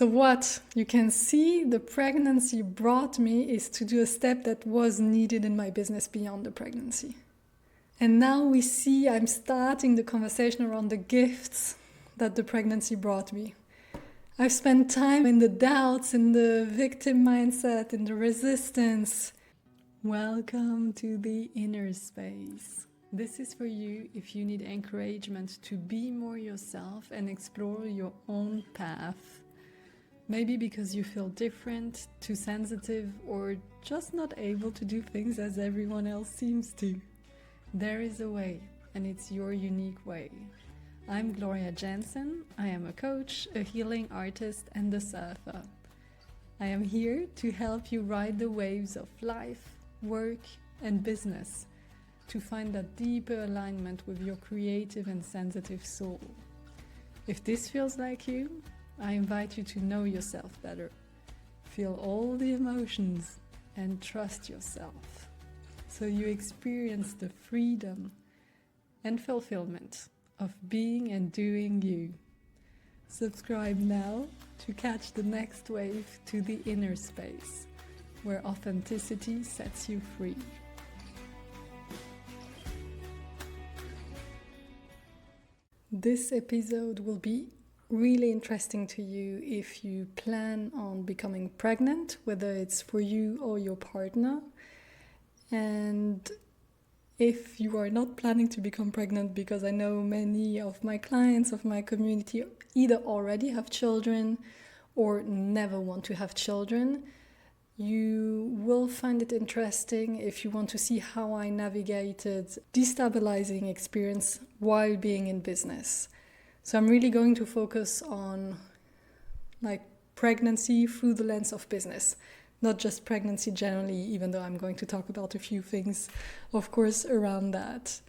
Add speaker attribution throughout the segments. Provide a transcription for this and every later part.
Speaker 1: So what you can see the pregnancy brought me is to do a step that was needed in my business beyond the pregnancy. And now we see I'm starting the conversation around the gifts that the pregnancy brought me. I've spent time in the doubts, in the victim mindset, in the resistance. Welcome to the inner space. This is for you if you need encouragement to be more yourself and explore your own path. Maybe because you feel different, too sensitive, or just not able to do things as everyone else seems to. There is a way, and it's your unique way. I'm Gloria Jensen. I am a coach, a healing artist, and a surfer. I am here to help you ride the waves of life, work, and business to find that deeper alignment with your creative and sensitive soul. If this feels like you, I invite you to know yourself better, feel all the emotions, and trust yourself, so you experience the freedom and fulfillment of being and doing you. Subscribe now to catch the next wave to the inner space, where authenticity sets you free. This episode will be really interesting to you if you plan on becoming pregnant, whether it's for you or your partner. And if you are not planning to become pregnant, because I know many of my clients, of my community, either already have children or never want to have children, you will find it interesting if you want to see how I navigated destabilizing experience while being in business. So I'm really going to focus on pregnancy through the lens of business, not just pregnancy generally, even though I'm going to talk about a few things, of course, around that.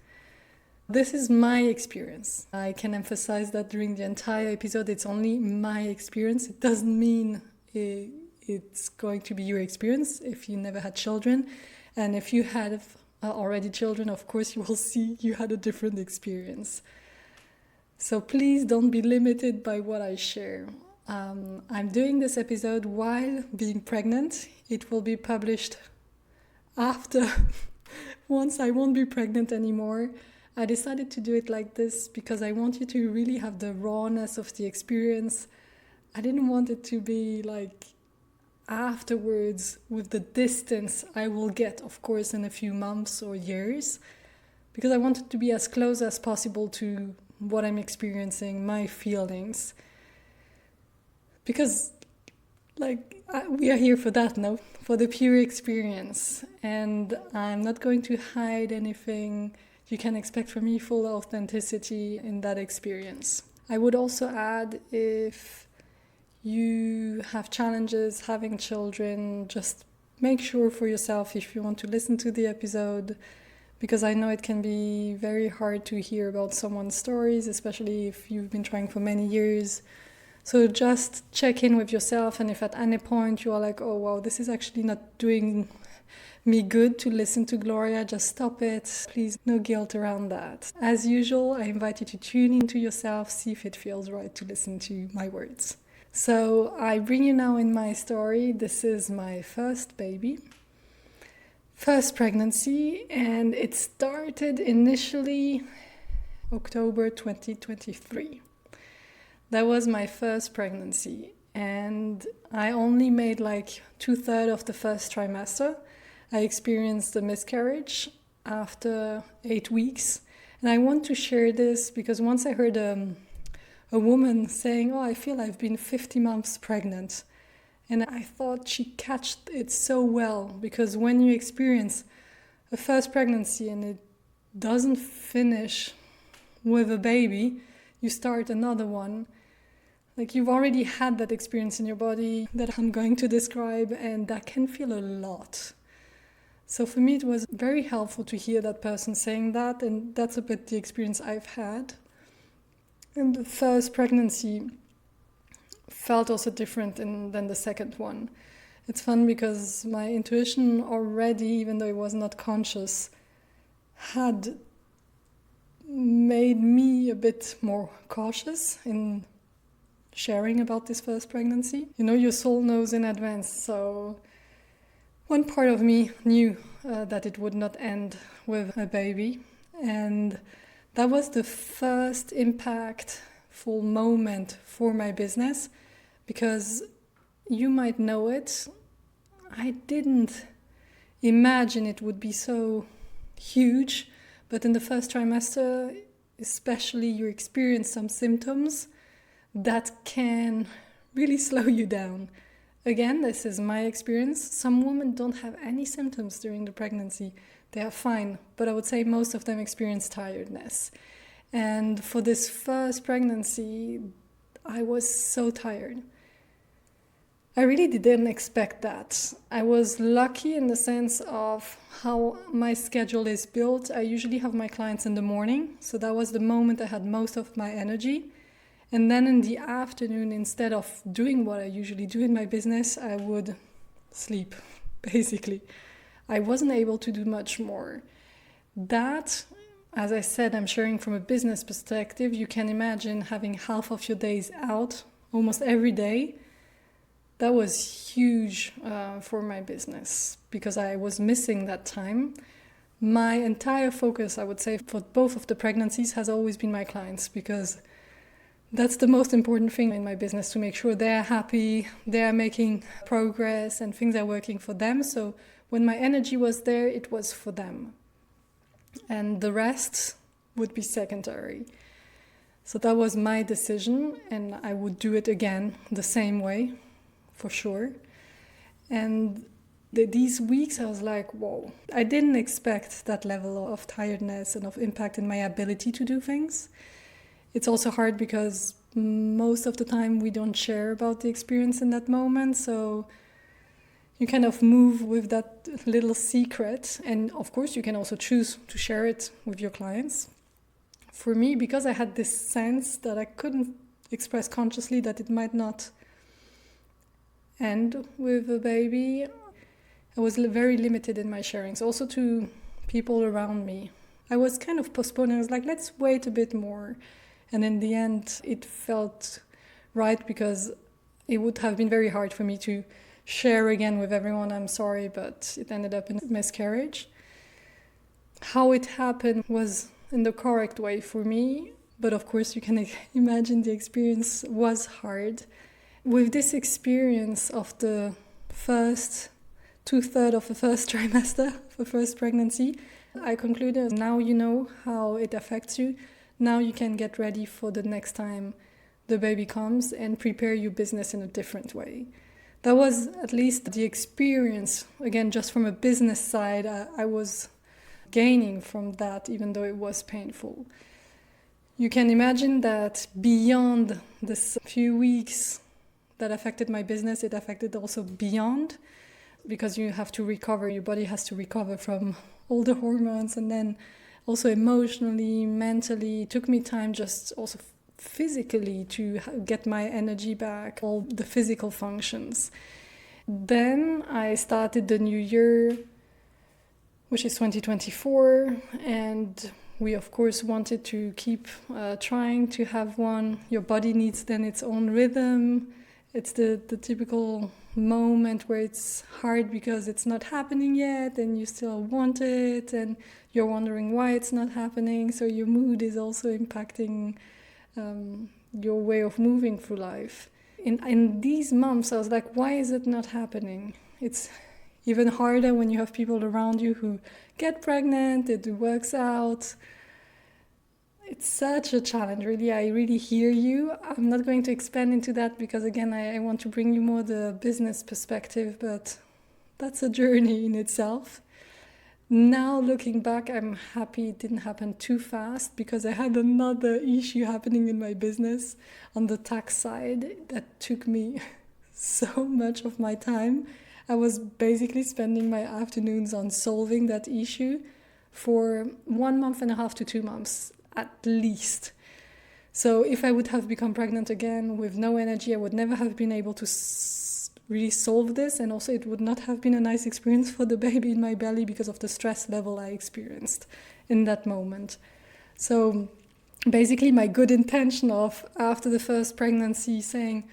Speaker 1: This is my experience. I can emphasize that during the entire episode, it's only my experience. It doesn't mean it's going to be your experience if you never had children. And if you had already children, of course, you will see you had a different experience. So please don't be limited by what I share. I'm doing this episode while being pregnant. It will be published after, once I won't be pregnant anymore. I decided to do it like this because I want you to really have the rawness of the experience. I didn't want it to be afterwards with the distance I will get, of course, in a few months or years, because I wanted to be as close as possible to what I'm experiencing, my feelings. Because we are here for that, no? For the pure experience. And I'm not going to hide anything. You can expect from me full authenticity in that experience. I would also add, if you have challenges having children, just make sure for yourself if you want to listen to the episode, because I know it can be very hard to hear about someone's stories, especially if you've been trying for many years. So just check in with yourself, and if at any point you are like, oh wow, this is actually not doing me good to listen to Gloria, just stop it. Please, no guilt around that. As usual, I invite you to tune into yourself, see if it feels right to listen to my words. So I bring you now in my story. This is my first baby. First pregnancy, and it started initially October 2023. That was my first pregnancy, and I only made 2/3 of the first trimester. I experienced a miscarriage after 8 weeks, and I want to share this because once I heard a woman saying, I feel I've been 50 months pregnant. And I thought she catched it so well, because when you experience a first pregnancy and it doesn't finish with a baby, you start another one. You've already had that experience in your body that I'm going to describe, and that can feel a lot. So for me, it was very helpful to hear that person saying that, and that's a bit the experience I've had. And the first pregnancy felt also different than the second one. It's fun because my intuition already, even though it was not conscious, had made me a bit more cautious in sharing about this first pregnancy. You know, your soul knows in advance. So one part of me knew that it would not end with a baby. And that was the first impactful moment for my business, because you might know it. I didn't imagine it would be so huge, but in the first trimester, especially, you experience some symptoms that can really slow you down. Again, this is my experience. Some women don't have any symptoms during the pregnancy. They are fine, but I would say most of them experience tiredness. And for this first pregnancy, I was so tired. I really didn't expect that. I was lucky in the sense of how my schedule is built. I usually have my clients in the morning, so that was the moment I had most of my energy. And then in the afternoon, instead of doing what I usually do in my business, I would sleep, basically. I wasn't able to do much more. That, as I said, I'm sharing from a business perspective. You can imagine having half of your days out almost every day. That was huge for my business because I was missing that time. My entire focus, I would say, for both of the pregnancies has always been my clients, because that's the most important thing in my business, to make sure they're happy, they're making progress, and things are working for them. So when my energy was there, it was for them. And the rest would be secondary. So that was my decision, and I would do it again the same way, for sure. And these weeks, I was like, whoa. I didn't expect that level of tiredness and of impact in my ability to do things. It's also hard because most of the time we don't share about the experience in that moment. So you kind of move with that little secret. And of course, you can also choose to share it with your clients. For me, because I had this sense that I couldn't express consciously that it might not end with a baby, I was very limited in my sharings, also to people around me. I was kind of postponing. I was like, let's wait a bit more. And in the end, it felt right, because it would have been very hard for me to share again with everyone, I'm sorry, but it ended up in a miscarriage. How it happened was in the correct way for me, but of course you can imagine the experience was hard. With this experience of the first 2/3 of the first trimester, the first pregnancy, I concluded, now you know how it affects you. Now you can get ready for the next time the baby comes and prepare your business in a different way. That was at least the experience. Again, just from a business side, I was gaining from that, even though it was painful. You can imagine that beyond this few weeks that affected my business, it affected also beyond, because you have to recover, your body has to recover from all the hormones, and then also emotionally, mentally. It took me time just also physically to get my energy back, all the physical functions. Then I started the new year, which is 2024, and we of course wanted to keep trying to have one. Your body needs then its own rhythm. It's the typical moment where it's hard because it's not happening yet and you still want it and you're wondering why it's not happening. So your mood is also impacting your way of moving through life. In these months, I was like, why is it not happening? It's even harder when you have people around you who get pregnant, it works out. It's such a challenge, really. I really hear you. I'm not going to expand into that because, again, I want to bring you more the business perspective, but that's a journey in itself. Now, looking back, I'm happy it didn't happen too fast, because I had another issue happening in my business on the tax side that took me so much of my time. I was basically spending my afternoons on solving that issue for 1.5 months to 2 months. At least. So if I would have become pregnant again with no energy, I would never have been able to really solve this. And also it would not have been a nice experience for the baby in my belly because of the stress level I experienced in that moment. So basically my good intention of after the first pregnancy saying,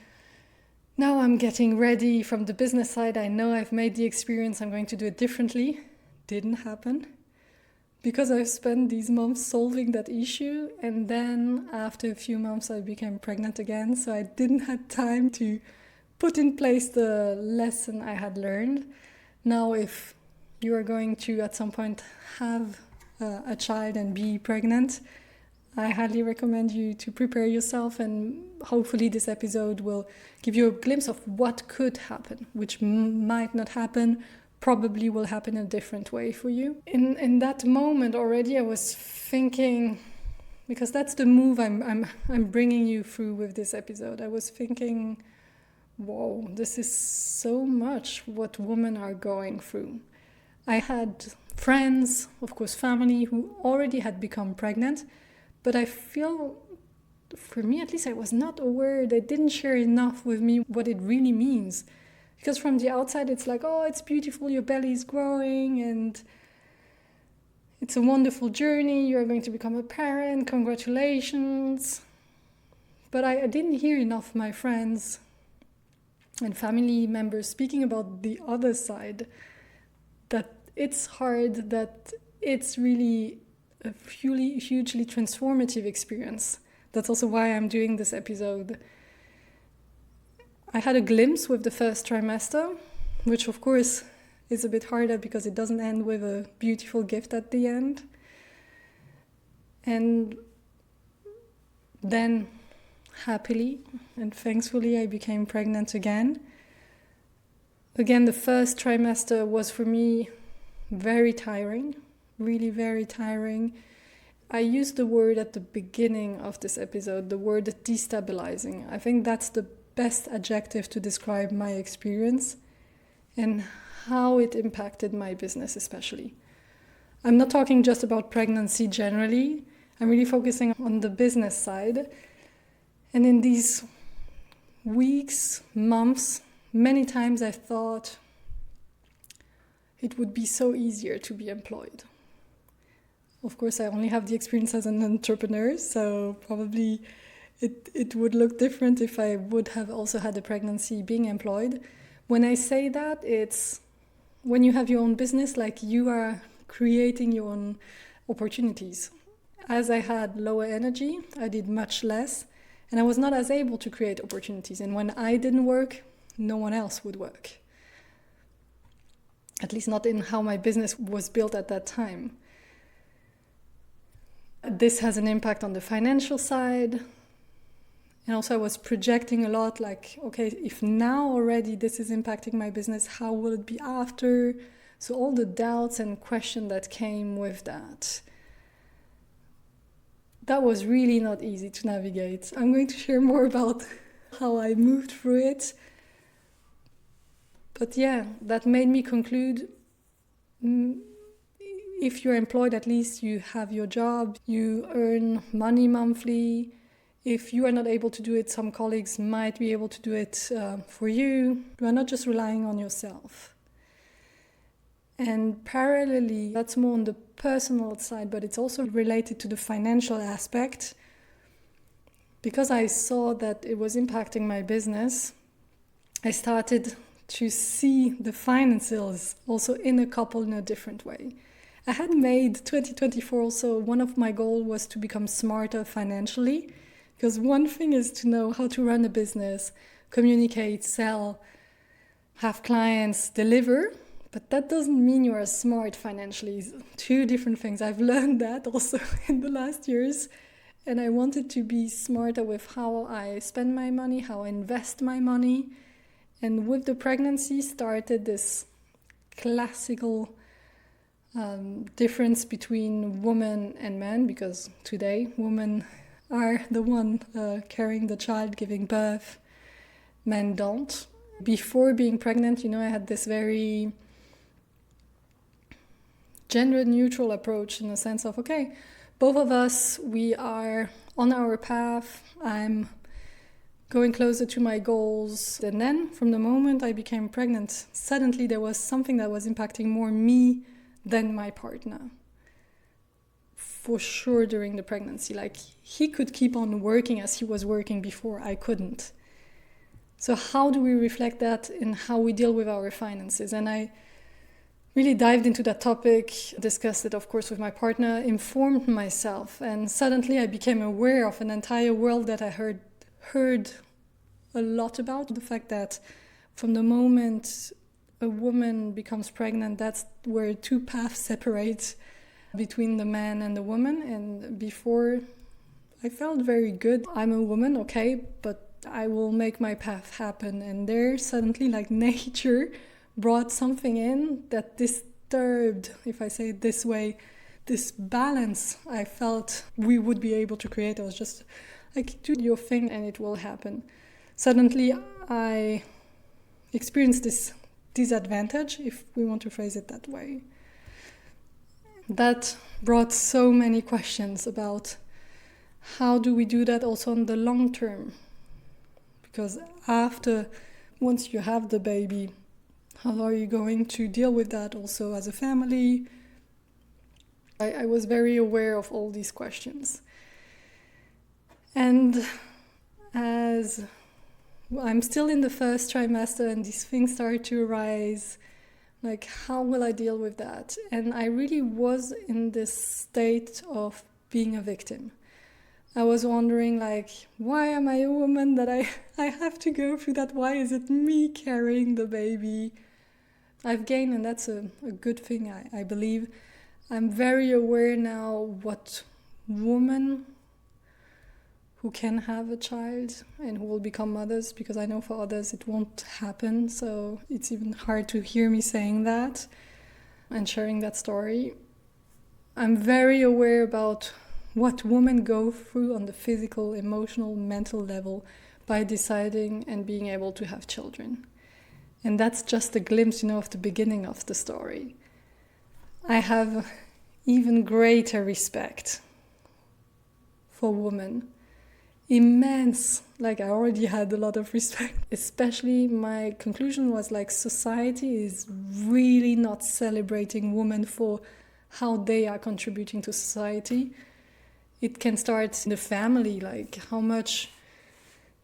Speaker 1: now I'm getting ready from the business side, I know I've made the experience, I'm going to do it differently, didn't happen. Because I've spent these months solving that issue, and then after a few months I became pregnant again, so I didn't have time to put in place the lesson I had learned. Now if you are going to at some point have a child and be pregnant, I highly recommend you to prepare yourself, and hopefully this episode will give you a glimpse of what could happen, which might not happen, probably will happen in a different way for you. In that moment already I was thinking, because that's the move I'm bringing you through with this episode, I was thinking, whoa, this is so much what women are going through. I had friends, of course family, who already had become pregnant, but I feel, for me at least, I was not aware, they didn't share enough with me what it really means. Because from the outside it's like, oh, it's beautiful, your belly is growing and it's a wonderful journey, you're going to become a parent, congratulations. But I didn't hear enough my friends and family members speaking about the other side, that it's hard, that it's really a hugely transformative experience. That's also why I'm doing this episode. I had a glimpse with the first trimester, which of course is a bit harder because it doesn't end with a beautiful gift at the end. And then happily and thankfully I became pregnant again. Again, the first trimester was for me very tiring, really very tiring. I used the word at the beginning of this episode, the word destabilizing. I think that's the best adjective to describe my experience and how it impacted my business especially. I'm not talking just about pregnancy generally. I'm really focusing on the business side. And in these weeks, months, many times I thought it would be so easier to be employed. Of course, I only have the experience as an entrepreneur, so probably it would look different if I would have also had a pregnancy being employed. When I say that, it's when you have your own business, like you are creating your own opportunities. As I had lower energy, I did much less, and I was not as able to create opportunities. And when I didn't work, no one else would work. At least not in how my business was built at that time. This has an impact on the financial side. And also I was projecting a lot, like, okay, if now already this is impacting my business, how will it be after? So all the doubts and questions that came with that. That was really not easy to navigate. I'm going to share more about how I moved through it. But yeah, that made me conclude, if you're employed, at least you have your job, you earn money monthly. If you are not able to do it, some colleagues might be able to do it for you. You are not just relying on yourself. And parallelly, that's more on the personal side, but it's also related to the financial aspect. Because I saw that it was impacting my business, I started to see the finances also in a different way. I had made 2024 also, one of my goals was to become smarter financially. Because one thing is to know how to run a business, communicate, sell, have clients, deliver. But that doesn't mean you are smart financially. Two different things. I've learned that also in the last years. And I wanted to be smarter with how I spend my money, how I invest my money. And with the pregnancy started this classical difference between women and men. Because today women are the one carrying the child, giving birth. Men don't. Before being pregnant, I had this very gender-neutral approach in the sense of, okay, both of us, we are on our path. I'm going closer to my goals. And then from the moment I became pregnant, suddenly there was something that was impacting more me than my partner. for sure during the pregnancy. Like, he could keep on working as he was working before. I couldn't. So how do we reflect that in how we deal with our finances? And I really dived into that topic, discussed it, of course, with my partner, informed myself, and suddenly I became aware of an entire world that I heard a lot about. The fact that from the moment a woman becomes pregnant, that's where two paths separate between the man and the woman. And before, I felt very good. I'm a woman, okay, but I will make my path happen. And there suddenly, like, nature brought something in that disturbed, if I say it this way, this balance I felt we would be able to create. I was just like, do your thing and it will happen. Suddenly I experienced this disadvantage, if we want to phrase it that way. That brought so many questions about how do we do that also on the long term? Because once you have the baby, how are you going to deal with that also as a family? I was very aware of all these questions. And as I'm still in the first trimester and these things start to arise, like, how will I deal with that? And I really was in this state of being a victim. I was wondering, like, why am I a woman that I have to go through that? Why is it me carrying the baby? I've gained, and that's a good thing, I believe. I'm very aware now what women who can have a child and who will become mothers, because I know for others it won't happen. So it's even hard to hear me saying that and sharing that story. I'm very aware about what women go through on the physical, emotional, mental level by deciding and being able to have children. And that's just a glimpse, of the beginning of the story. I have even greater respect for women. Immense, like, I already had a lot of respect. Especially my conclusion was, like, society is really not celebrating women for how they are contributing to society. It can start in the family, like, how much,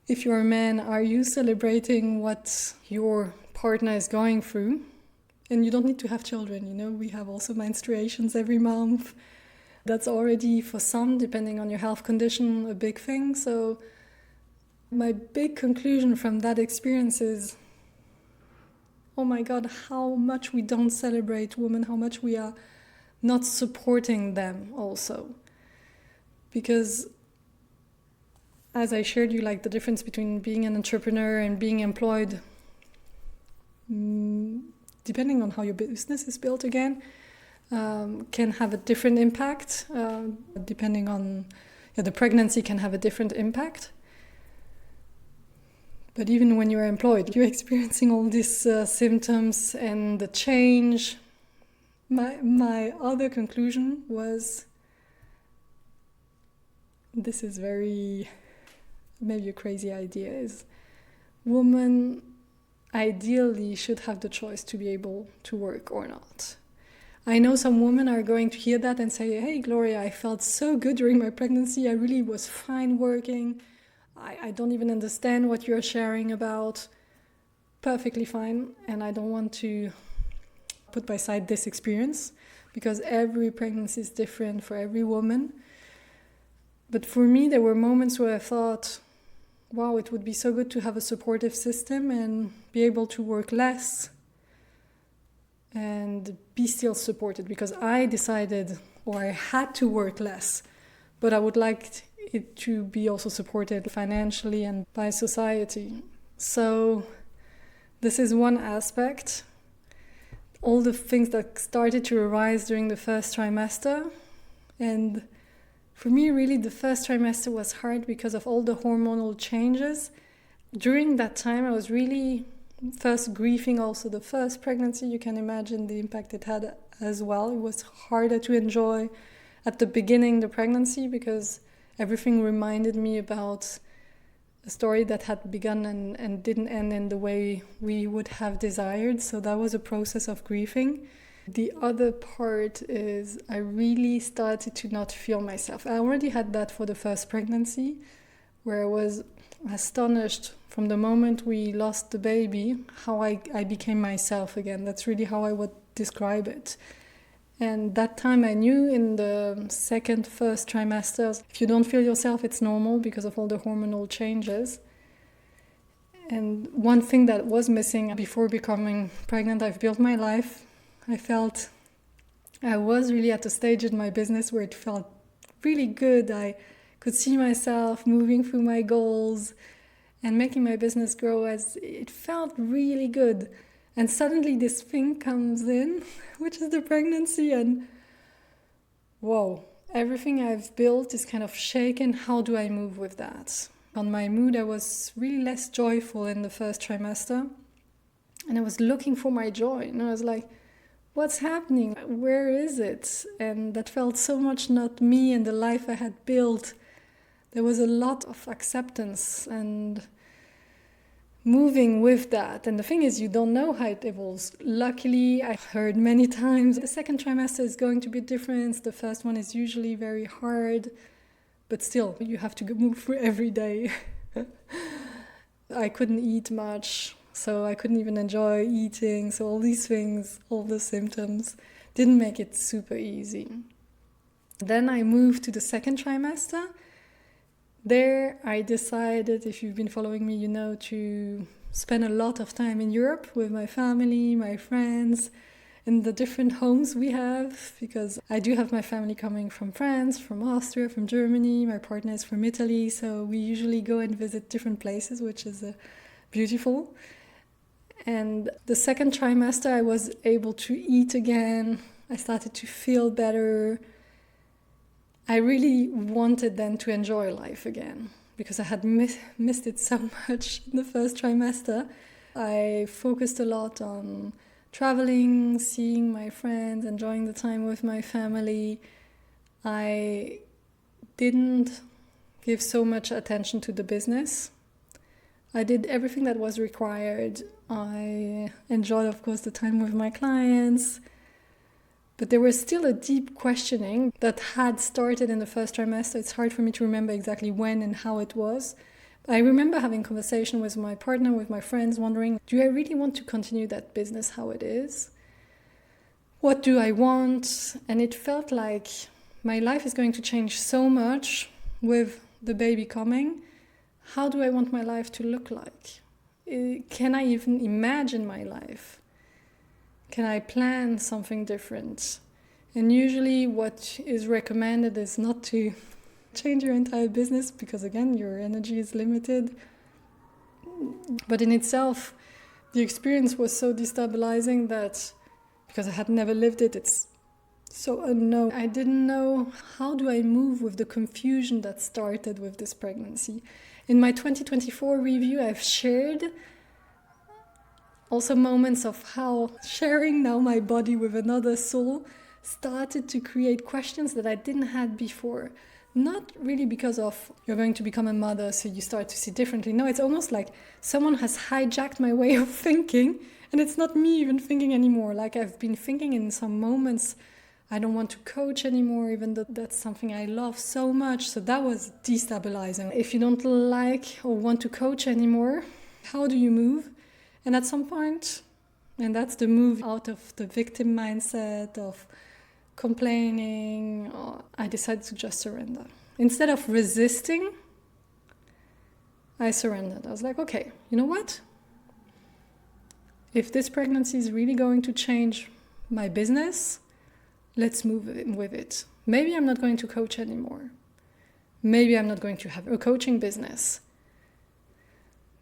Speaker 1: if you're a man, are you celebrating what your partner is going through? And you don't need to have children, we have also menstruations every month. That's already, for some, depending on your health condition, a big thing. So my big conclusion from that experience is, oh my God, how much we don't celebrate women, how much we are not supporting them also. Because as I shared you, like, the difference between being an entrepreneur and being employed, depending on how your business is built again, can have a different impact. Depending on the pregnancy can have a different impact. But even when you're employed, you're experiencing all these symptoms and the change. My other conclusion was, this is maybe a crazy idea, is women ideally should have the choice to be able to work or not. I know some women are going to hear that and say, hey, Gloria, I felt so good during my pregnancy. I really was fine working. I don't even understand what you're sharing about. Perfectly fine. And I don't want to put by side this experience, because every pregnancy is different for every woman. But for me, there were moments where I thought, wow, it would be so good to have a supportive system and be able to work less and be still supported, because I decided, or I had to work less, but I would like it to be also supported financially and by society. So this is one aspect. All the things that started to arise during the first trimester. And for me, really, the first trimester was hard because of all the hormonal changes. During that time, I was really first grieving also the first pregnancy. You can imagine the impact it had as well. It was harder to enjoy at the beginning the pregnancy, because everything reminded me about a story that had begun and didn't end in the way we would have desired. So that was a process of grieving. The other part is I really started to not feel myself. I already had that for the first pregnancy, where I was astonished from the moment we lost the baby, how I became myself again. That's really how I would describe it. And that time I knew in the first trimester, if you don't feel yourself, it's normal because of all the hormonal changes. And one thing that was missing before becoming pregnant, I've built my life. I felt I was really at a stage in my business where it felt really good. I could see myself moving through my goals and making my business grow, as it felt really good. And suddenly this thing comes in, which is the pregnancy, and whoa, everything I've built is kind of shaken. How do I move with that? On my mood, I was really less joyful in the first trimester, and I was looking for my joy. And I was like, what's happening? Where is it? And that felt so much not me and the life I had built. There was a lot of acceptance and moving with that. And the thing is, you don't know how it evolves. Luckily, I've heard many times the second trimester is going to be different. The first one is usually very hard, but still, you have to move through every day. I couldn't eat much, so I couldn't even enjoy eating. So all these things, all the symptoms, didn't make it super easy. Then I moved to the second trimester. There I decided, if you've been following me, you know, to spend a lot of time in Europe with my family, my friends, in the different homes we have, because I do have my family coming from France, from Austria, from Germany, my partner is from Italy, so we usually go and visit different places, which is beautiful. And the second trimester I was able to eat again, I started to feel better. I really wanted then to enjoy life again because I had missed it so much in the first trimester. I focused a lot on traveling, seeing my friends, enjoying the time with my family. I didn't give so much attention to the business. I did everything that was required. I enjoyed, of course, the time with my clients. But there was still a deep questioning that had started in the first trimester. It's hard for me to remember exactly when and how it was. I remember having conversation with my partner, with my friends, wondering, do I really want to continue that business how it is? What do I want? And it felt like my life is going to change so much with the baby coming. How do I want my life to look like? Can I even imagine my life? Can I plan something different? And usually what is recommended is not to change your entire business because, again, your energy is limited. But in itself, the experience was so destabilizing that, because I had never lived it, it's so unknown. I didn't know, how do I move with the confusion that started with this pregnancy? In my 2024 review, I've shared also moments of how sharing now my body with another soul started to create questions that I didn't have before. Not really because of you're going to become a mother, so you start to see differently. No, it's almost like someone has hijacked my way of thinking, and it's not me even thinking anymore. Like I've been thinking in some moments, I don't want to coach anymore, even though that's something I love so much. So that was destabilizing. If you don't like or want to coach anymore, how do you move? And at some point, and that's the move out of the victim mindset of complaining, I decided to just surrender. Instead of resisting, I surrendered. I was like, okay, you know what? If this pregnancy is really going to change my business, let's move with it. Maybe I'm not going to coach anymore. Maybe I'm not going to have a coaching business.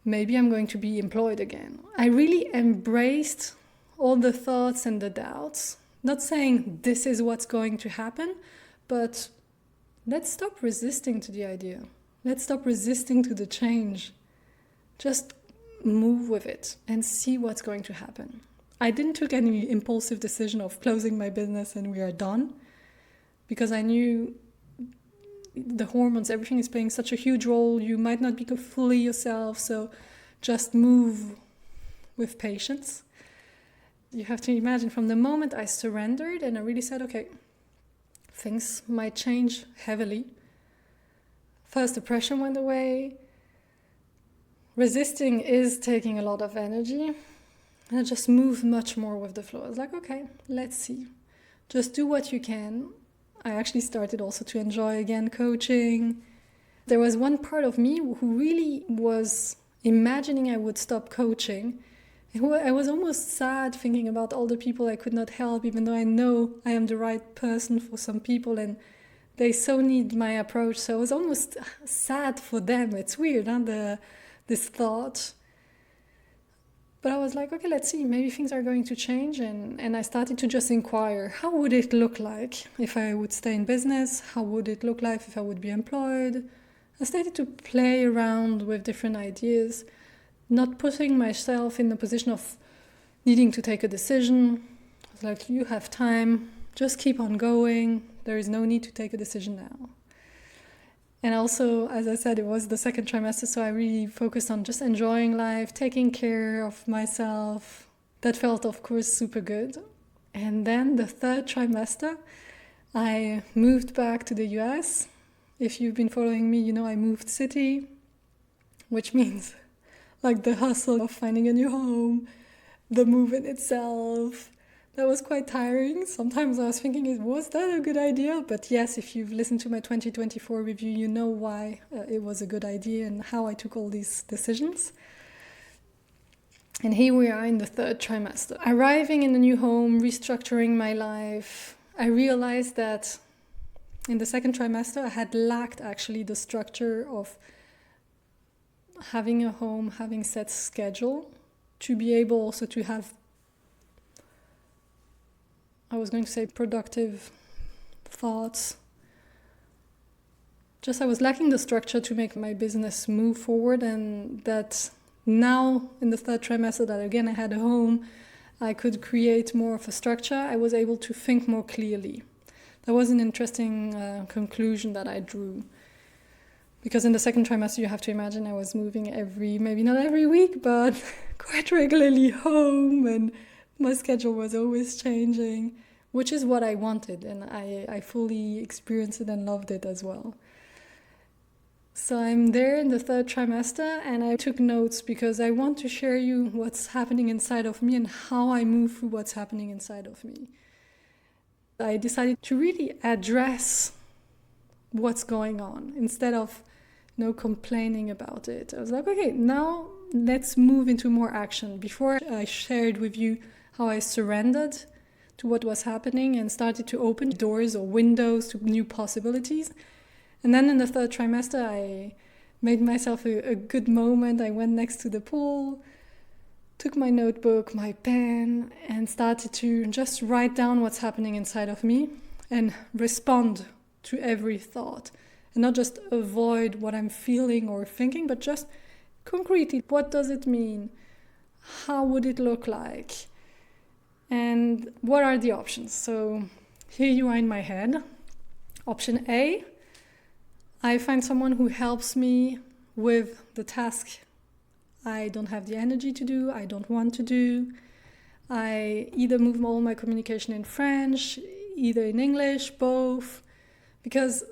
Speaker 1: Maybe I'm going to be employed again. I really embraced all the thoughts and the doubts. Not saying this is what's going to happen, but let's stop resisting to the idea. Let's stop resisting to the change. Just move with it and see what's going to happen. I didn't take any impulsive decision of closing my business and we are done, because I knew the hormones, everything is playing such a huge role. You might not be fully yourself, so just move with patience. You have to imagine from the moment I surrendered and I really said, okay, things might change heavily. First, depression went away. Resisting is taking a lot of energy. And I just moved much more with the flow. I was like, okay, let's see. Just do what you can. I actually started also to enjoy again coaching. There was one part of me who really was imagining I would stop coaching. I was almost sad thinking about all the people I could not help, even though I know I am the right person for some people and they so need my approach. So I was almost sad for them. It's weird, huh? This thought. But I was like, okay, let's see. Maybe things are going to change. And I started to just inquire, how would it look like if I would stay in business? How would it look like if I would be employed? I started to play around with different ideas, not putting myself in the position of needing to take a decision. I was like, you have time, just keep on going. There is no need to take a decision now. And also, as I said, it was the second trimester, so I really focused on just enjoying life, taking care of myself. That felt, of course, super good. And then the third trimester, I moved back to the US. If you've been following me, you know I moved city, which means like the hustle of finding a new home, the move in itself. That was quite tiring. Sometimes I was thinking, was that a good idea? But yes, if you've listened to my 2024 review, you know why it was a good idea and how I took all these decisions. And here we are in the third trimester. Arriving in a new home, restructuring my life. I realized that in the second trimester, I had lacked actually the structure of having a home, having set schedule, to be able also to have, I was going to say productive thoughts. Just I was lacking the structure to make my business move forward, and that now in the third trimester that again I had a home, I could create more of a structure. I was able to think more clearly. That was an interesting conclusion that I drew. Because in the second trimester, you have to imagine I was moving maybe not every week, but quite regularly home, and my schedule was always changing, which is what I wanted, and I fully experienced it and loved it as well. So I'm there in the third trimester, and I took notes because I want to share you what's happening inside of me and how I move through what's happening inside of me. I decided to really address what's going on instead of complaining about it. I was like, okay, now let's move into more action. Before I shared with you how I surrendered to what was happening and started to open doors or windows to new possibilities. And then in the third trimester, I made myself a good moment. I went next to the pool, took my notebook, my pen, and started to just write down what's happening inside of me and respond to every thought. And not just avoid what I'm feeling or thinking, but just concretely, what does it mean? How would it look like? And what are the options? So here you are in my head. Option A, I find someone who helps me with the task I don't have the energy to do, I don't want to do. I either move all my communication in French, either in English, both. Because,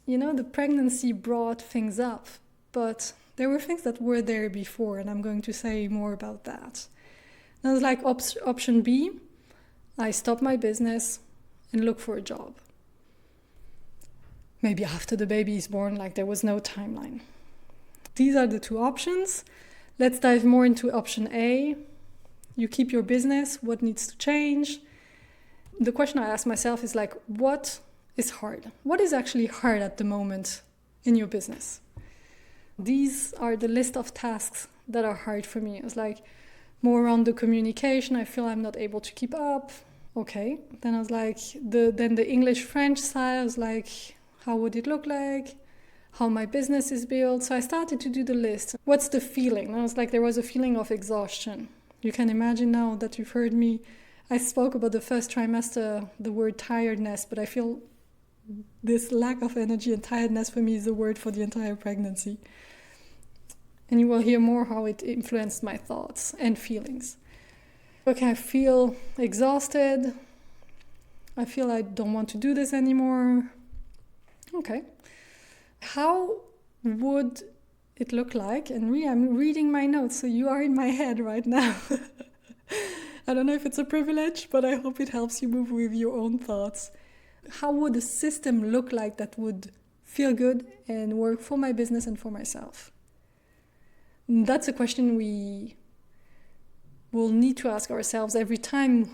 Speaker 1: the pregnancy brought things up, but there were things that were there before, and I'm going to say more about that. And I was like, option B, I stop my business and look for a job. Maybe after the baby is born, there was no timeline. These are the two options. Let's dive more into option A. You keep your business, what needs to change? The question I ask myself is what is hard? What is actually hard at the moment in your business? These are the list of tasks that are hard for me. It's more around the communication. I feel I'm not able to keep up. Okay. Then I was then the English-French side, I was how would it look like? How my business is built. So I started to do the list. What's the feeling? And I was there was a feeling of exhaustion. You can imagine now that you've heard me. I spoke about the first trimester, the word tiredness, but I feel this lack of energy and tiredness for me is the word for the entire pregnancy. And you will hear more how it influenced my thoughts and feelings. Okay, I feel exhausted. I feel I don't want to do this anymore. Okay. How would it look like? And I'm reading my notes, so you are in my head right now. I don't know if it's a privilege, but I hope it helps you move with your own thoughts. How would a system look like that would feel good and work for my business and for myself? That's a question we will need to ask ourselves every time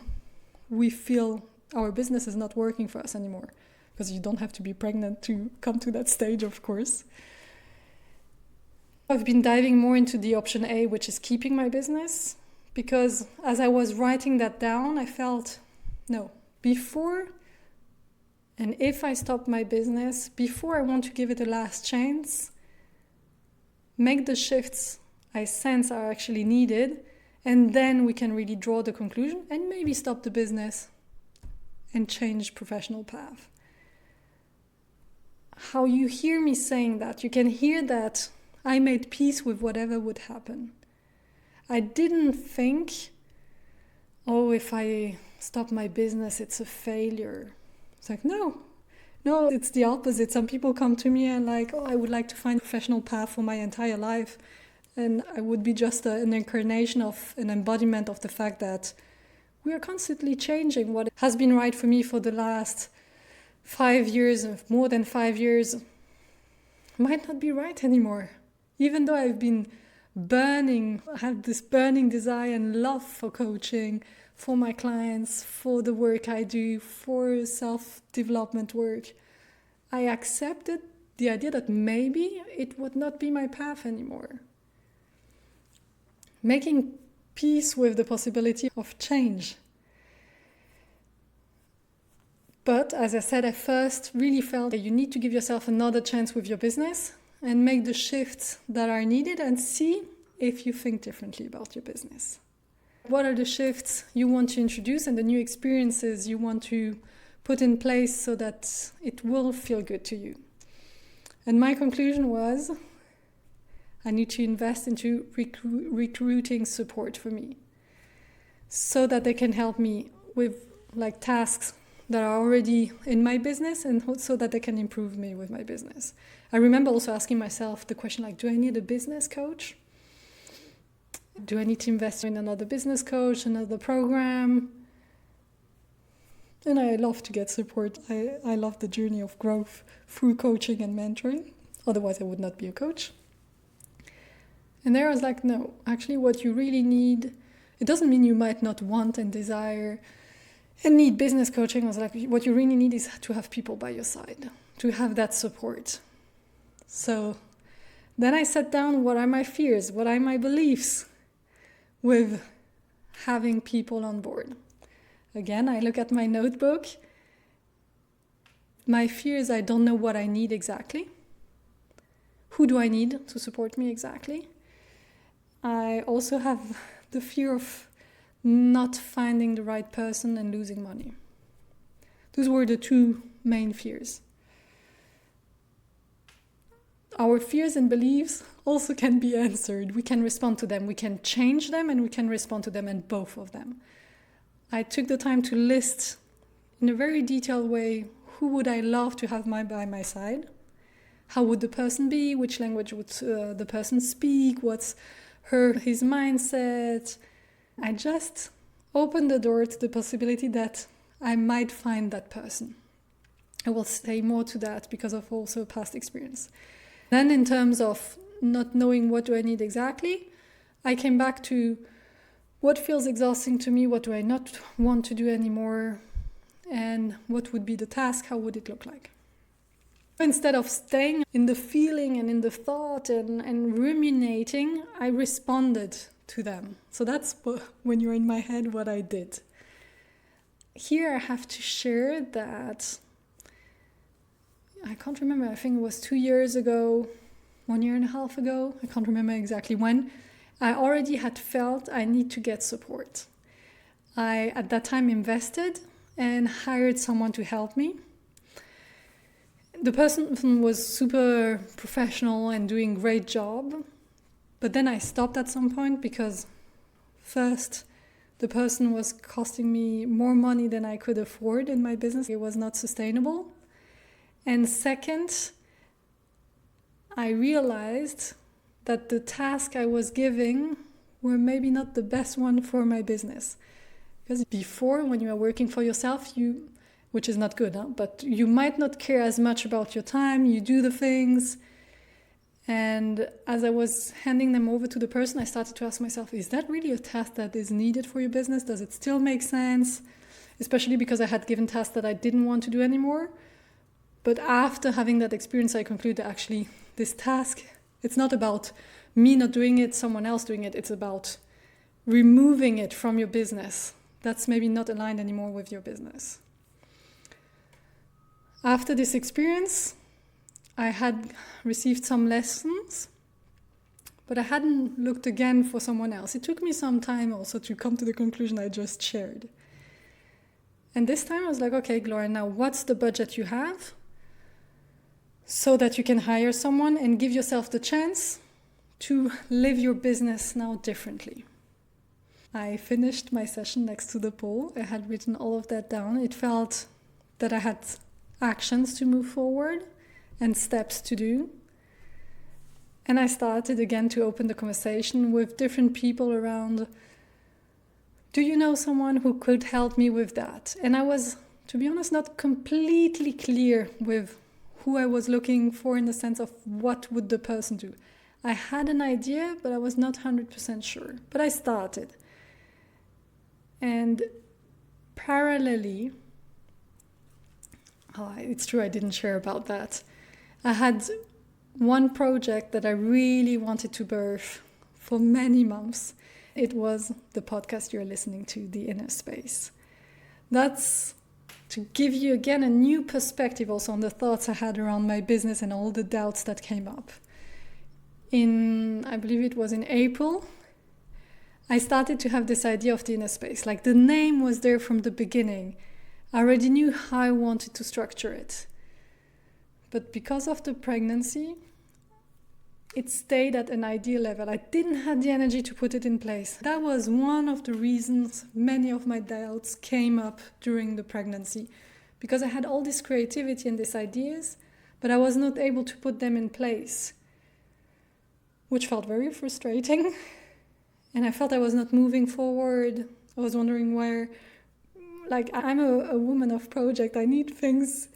Speaker 1: we feel our business is not working for us anymore. Because you don't have to be pregnant to come to that stage, of course. I've been diving more into the option A, which is keeping my business. Because as I was writing that down, I felt, no, before and if I stop my business, before I want to give it a last chance, make the shifts I sense are actually needed, and then we can really draw the conclusion and maybe stop the business and change professional path. How you hear me saying that, you can hear that I made peace with whatever would happen. I didn't think, if I stop my business, it's a failure. It's like, no, it's the opposite. Some people come to me and I would like to find a professional path for my entire life. And I would be just an incarnation of an embodiment of the fact that we are constantly changing. What has been right for me for the last 5 years, more than 5 years, might not be right anymore. Even though I've been I have this burning desire and love for coaching, for my clients, for the work I do, for self-development work, I accepted the idea that maybe it would not be my path anymore. Making peace with the possibility of change. But as I said, I first really felt that you need to give yourself another chance with your business and make the shifts that are needed and see if you think differently about your business. What are the shifts you want to introduce and the new experiences you want to put in place so that it will feel good to you? And my conclusion was, I need to invest into recruiting support for me so that they can help me with tasks that are already in my business and so that they can improve me with my business. I remember also asking myself the question do I need a business coach? Do I need to invest in another business coach, another program? And I love to get support. I love the journey of growth through coaching and mentoring. Otherwise, I would not be a coach. And there I was like, no, actually what you really need, it doesn't mean you might not want and desire and need business coaching. I was like, what you really need is to have people by your side, to have that support. So then I sat down, what are my fears? What are my beliefs with having people on board? Again, I look at my notebook. My fear is I don't know what I need exactly. Who do I need to support me exactly? I also have the fear of not finding the right person and losing money. Those were the two main fears. Our fears and beliefs also can be answered. We can respond to them. We can change them and we can respond to them, and both of them. I took the time to list in a very detailed way who would I love to have by my side. How would the person be? Which language would the person speak? What's his mindset? I just opened the door to the possibility that I might find that person. I will say more to that because of also past experience. Then in terms of not knowing what do I need exactly, I came back to what feels exhausting to me, what do I not want to do anymore, and what would be the task, how would it look like? Instead of staying in the feeling and in the thought and ruminating, I responded to them. So that's when you're in my head, what I did. Here I have to share that I can't remember, I think it was 2 years ago, 1.5 years ago, I can't remember exactly when, I already had felt I need to get support. I, at that time, invested and hired someone to help me. The person was super professional and doing a great job, but then I stopped at some point because first, The person was costing me more money than I could afford in my business. It was not sustainable. And second, I realized that the task I was giving were maybe not the best one for my business. Because before, when you are working for yourself, which is not good, but you might not care as much about your time, you do the things. And as I was handing them over to the person, I started to ask myself, is that really a task that is needed for your business? Does it still make sense? Especially because I had given tasks that I didn't want to do anymore. But after having that experience, I concluded actually this task, it's not about me not doing it, someone else doing it. It's about removing it from your business. That's maybe not aligned anymore with your business. After this experience, I had received some lessons, but I hadn't looked again for someone else. It took me some time also to come to the conclusion I just shared. And this time I was like, okay, Gloria, now what's the budget you have so that you can hire someone and give yourself the chance to live your business now differently? I finished my session next to the pool. I had written all of that down. It felt that I had actions to move forward and steps to do. And I started again to open the conversation with different people around, do you know someone who could help me with that? And I was, to be honest, not completely clear with who I was looking for in the sense of what would the person do. I had an idea, but I was not 100% sure. But I started. And parallelly, it's true I didn't share about that. I had one project that I really wanted to birth for many months. It was the podcast you're listening to, The Inner Space. That's to give you again a new perspective also on the thoughts I had around my business and all the doubts that came up. I believe it was in April, I started to have this idea of the inner space. Like the name was there from the beginning. I already knew how I wanted to structure it. But because of the pregnancy, it stayed at an idea level. I didn't have the energy to put it in place. That was one of the reasons many of my doubts came up during the pregnancy. Because I had all this creativity and these ideas, but I was not able to put them in place, which felt very frustrating. And I felt I was not moving forward. I was wondering where, I'm a woman of project. I need things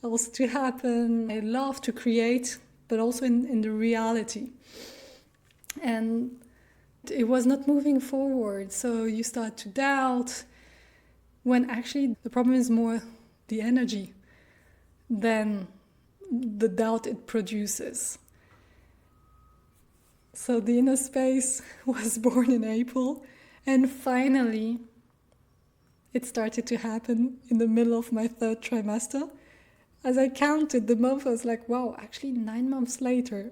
Speaker 1: else to happen. I love to create, but also in the reality. And it was not moving forward. So you start to doubt when actually the problem is more the energy than the doubt it produces. So the inner space was born in April, and finally it started to happen in the middle of my 3rd trimester. As I counted the month, I was like, wow, actually 9 months later.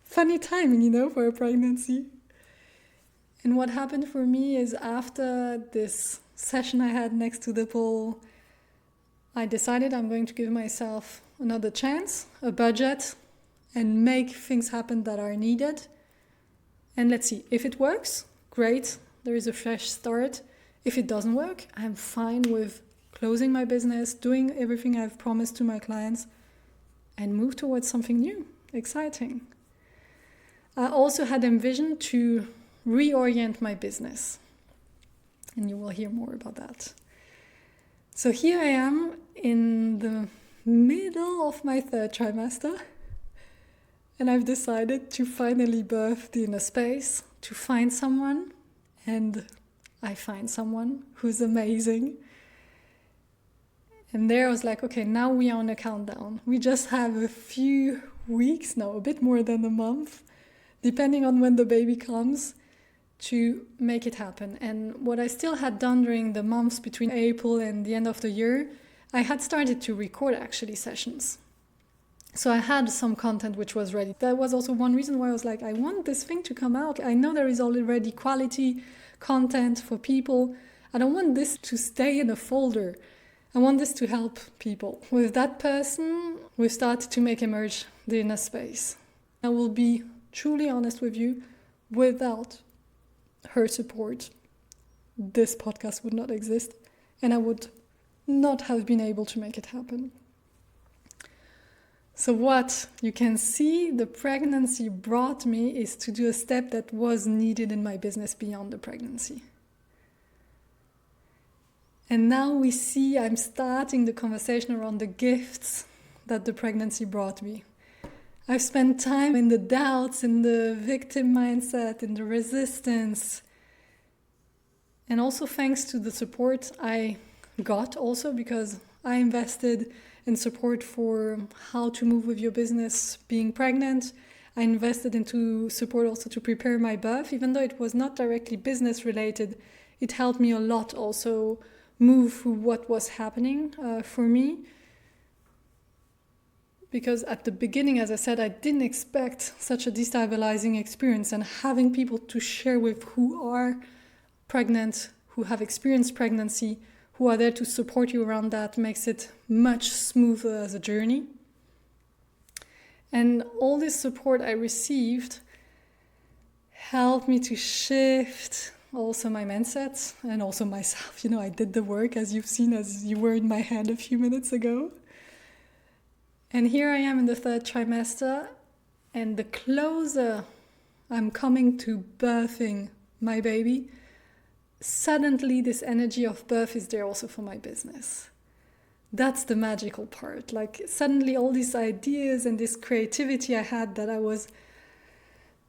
Speaker 1: Funny timing, for a pregnancy. And what happened for me is after this session I had next to the pool, I decided I'm going to give myself another chance, a budget, and make things happen that are needed. And let's see, if it works, great, there is a fresh start. If it doesn't work, I'm fine with closing my business, doing everything I've promised to my clients, and move towards something new, exciting. I also had envisioned to reorient my business, and you will hear more about that. So here I am in the middle of my 3rd trimester, and I've decided to finally birth the inner space, to find someone, and I find someone who's amazing. And there I was like, okay, now we are on a countdown. We just have a few weeks now, a bit more than a month, depending on when the baby comes, to make it happen. And what I still had done during the months between April and the end of the year, I had started to record actually sessions. So I had some content which was ready. That was also one reason why I was like, I want this thing to come out. I know there is already quality content for people. I don't want this to stay in a folder. I want this to help people. With that person, we started to make emerge the inner space. I will be truly honest with you, without her support, this podcast would not exist, and I would not have been able to make it happen. So what you can see the pregnancy brought me is to do a step that was needed in my business beyond the pregnancy. And now we see I'm starting the conversation around the gifts that the pregnancy brought me. I've spent time in the doubts, in the victim mindset, in the resistance. And also thanks to the support I got also, because I invested in support for how to move with your business being pregnant. I invested into support also to prepare my birth, even though it was not directly business related. It helped me a lot also move through what was happening for me. Because at the beginning, as I said, I didn't expect such a destabilizing experience, and having people to share with who are pregnant, who have experienced pregnancy, who are there to support you around that, makes it much smoother as a journey. And all this support I received helped me to shift also my mindset and also myself. I did the work, as you've seen, as you were in my head a few minutes ago. And here I am in the 3rd trimester, and the closer I'm coming to birthing my baby, suddenly this energy of birth is there also for my business. That's the magical part. Like suddenly all these ideas and this creativity I had that I was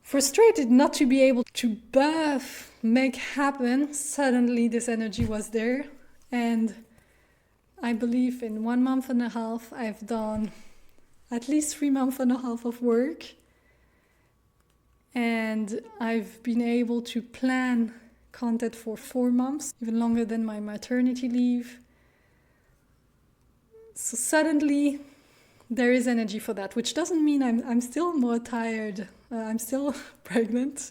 Speaker 1: frustrated not to be able to birth, make happen, suddenly this energy was there. And I believe in 1.5 months I've done at least 3.5 months of work. And I've been able to plan content for 4 months, even longer than my maternity leave. So suddenly there is energy for that, which doesn't mean I'm still more tired. I'm still pregnant,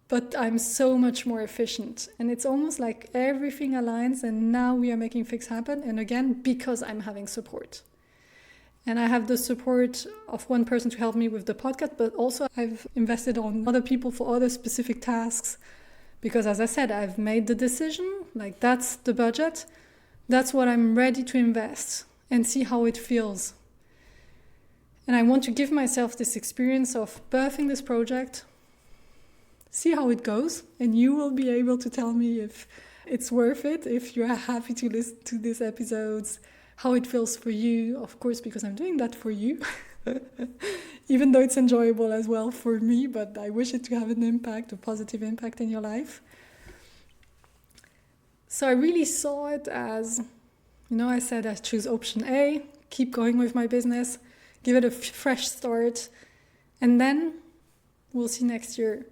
Speaker 1: but I'm so much more efficient. And it's almost like everything aligns, and now we are making things happen. And again, because I'm having support. And I have the support of one person to help me with the podcast, but also I've invested on other people for other specific tasks. Because as I said, I've made the decision, like that's the budget, that's what I'm ready to invest and see how it feels. And I want to give myself this experience of birthing this project, see how it goes, and you will be able to tell me if it's worth it, if you're happy to listen to these episodes, how it feels for you, of course, because I'm doing that for you. Even though it's enjoyable as well for me, but I wish it to have an impact, a positive impact in your life. So I really saw it as, I said I choose option A, keep going with my business, give it a fresh start, and then we'll see next year,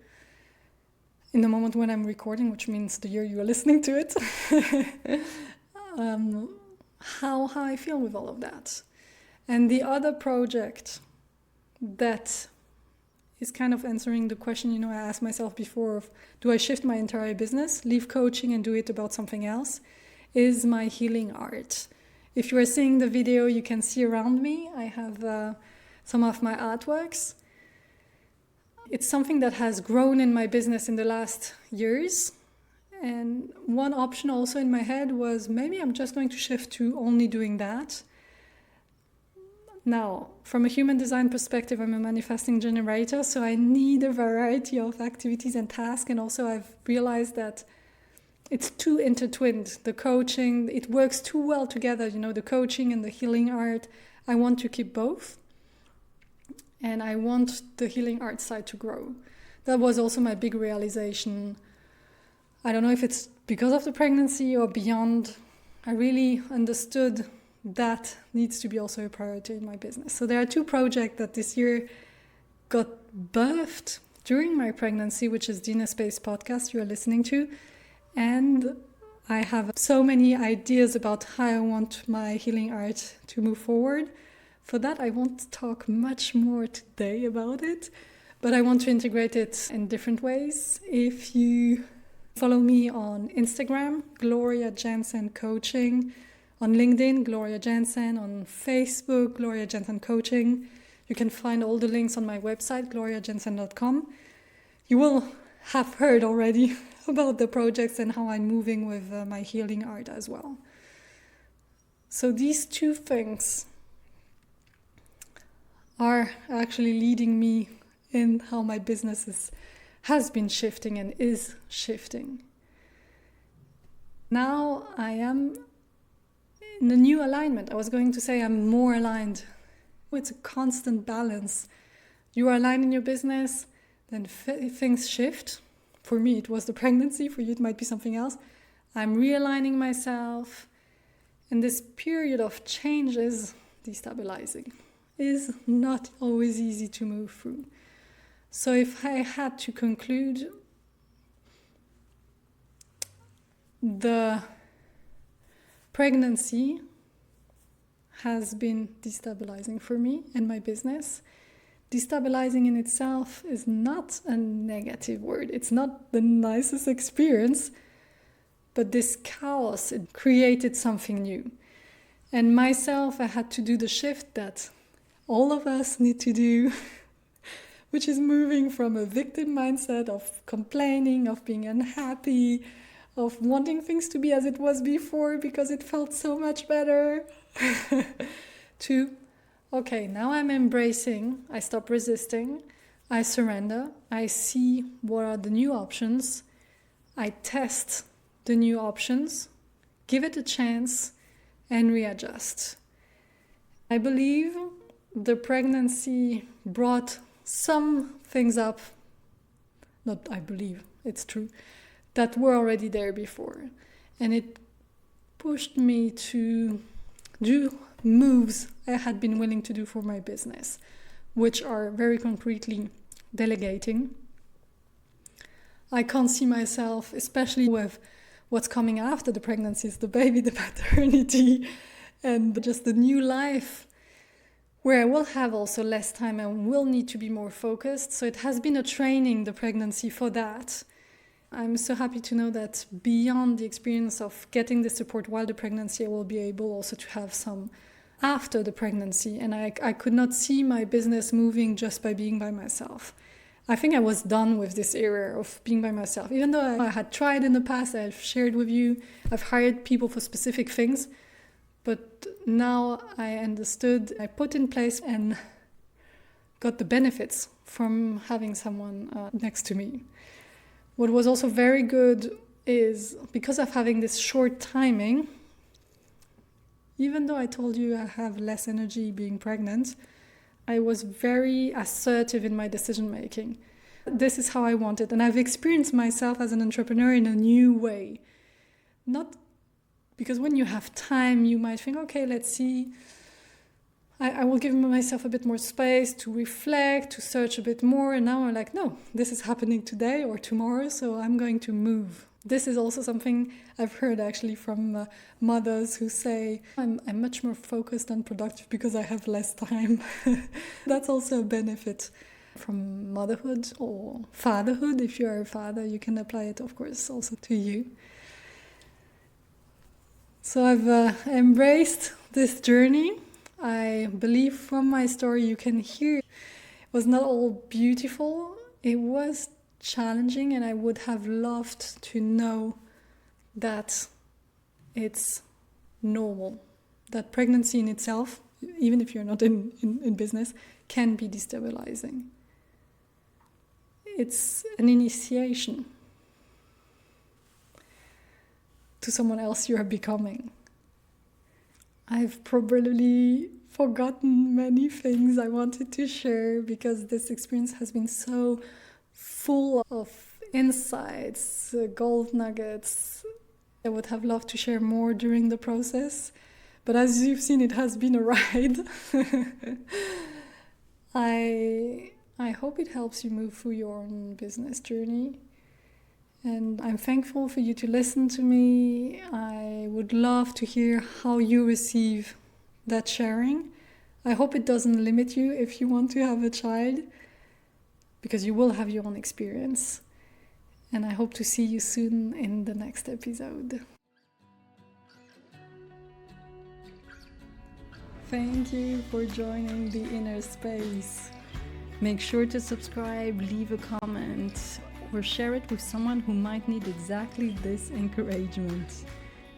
Speaker 1: in the moment when I'm recording, which means the year you are listening to it, how I feel with all of that. And the other project that is kind of answering the question, I asked myself before of, do I shift my entire business, leave coaching and do it about something else, is my healing art. If you are seeing the video, you can see around me, I have some of my artworks. It's something that has grown in my business in the last years. And one option also in my head was maybe I'm just going to shift to only doing that. Now, from a human design perspective, I'm a manifesting generator, so I need a variety of activities and tasks. And also I've realized that it's too intertwined. The coaching, it works too well together, the coaching and the healing art. I want to keep both. And I want the healing art side to grow. That was also my big realization. I don't know if it's because of the pregnancy or beyond. I really understood that needs to be also a priority in my business. So there are 2 projects that this year got birthed during my pregnancy, which is the Inner Space podcast you are listening to. And I have so many ideas about how I want my healing art to move forward. For that, I won't talk much more today about it, but I want to integrate it in different ways. If you follow me on Instagram, Gloria Jansen Coaching, on LinkedIn, Gloria Jansen, on Facebook, Gloria Jansen Coaching. You can find all the links on my website, gloriajansen.com. You will have heard already about the projects and how I'm moving with my healing art as well. So these two things are actually leading me in how my business has been shifting and is shifting. Now I am in a new alignment. I was going to say I'm more aligned. It's a constant balance. You are aligned in your business, then things shift. For me, it was the pregnancy. For you, it might be something else. I'm realigning myself. And this period of change is destabilizing. Is not always easy to move through. So if I had to conclude, the pregnancy has been destabilizing for me and my business. Destabilizing in itself is not a negative word. It's not the nicest experience, but this chaos, it created something new. And myself, I had to do the shift that all of us need to do, which is moving from a victim mindset of complaining, of being unhappy, of wanting things to be as it was before because it felt so much better, to, okay, now I'm embracing, I stop resisting, I surrender, I see what are the new options, I test the new options, give it a chance, and readjust. I believe the pregnancy brought some things up, not I believe, it's true, that were already there before. And it pushed me to do moves I had been willing to do for my business, which are very concretely delegating. I can't see myself, especially with what's coming after the pregnancy, is the baby, the maternity, and just the new life, where I will have also less time and will need to be more focused. So it has been a training, the pregnancy, for that. I'm so happy to know that beyond the experience of getting the support while the pregnancy, I will be able also to have some after the pregnancy. And I could not see my business moving just by being by myself. I think I was done with this era of being by myself. Even though I had tried in the past, I've shared with you, I've hired people for specific things. But now I understood, I put in place and got the benefits from having someone next to me. What was also very good is, because of having this short timing, even though I told you I have less energy being pregnant, I was very assertive in my decision making. This is how I want it. And I've experienced myself as an entrepreneur in a new way. Not because when you have time, you might think, okay, let's see. I will give myself a bit more space to reflect, to search a bit more. And now I'm like, no, this is happening today or tomorrow, so I'm going to move. This is also something I've heard actually from mothers who say, I'm much more focused and productive because I have less time. That's also a benefit from motherhood or fatherhood. If you're a father, you can apply it, of course, also to you. So I've embraced this journey. I believe from my story you can hear it was not all beautiful. It was challenging, and I would have loved to know that it's normal, that pregnancy in itself, even if you're not in business, can be destabilizing. It's an initiation to someone else you are becoming. I've probably forgotten many things I wanted to share because this experience has been so full of insights, gold nuggets. I would have loved to share more during the process, but as you've seen, it has been a ride. I hope it helps you move through your own business journey. And I'm thankful for you to listen to me. I would love to hear how you receive that sharing. I hope it doesn't limit you if you want to have a child, because you will have your own experience. And I hope to see you soon in the next episode. Thank you for joining the Inner Space. Make sure to subscribe, leave a comment, or share it with someone who might need exactly this encouragement.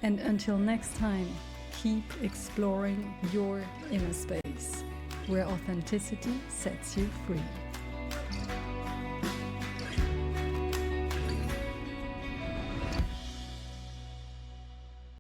Speaker 1: And until next time, keep exploring your inner space, where authenticity sets you free.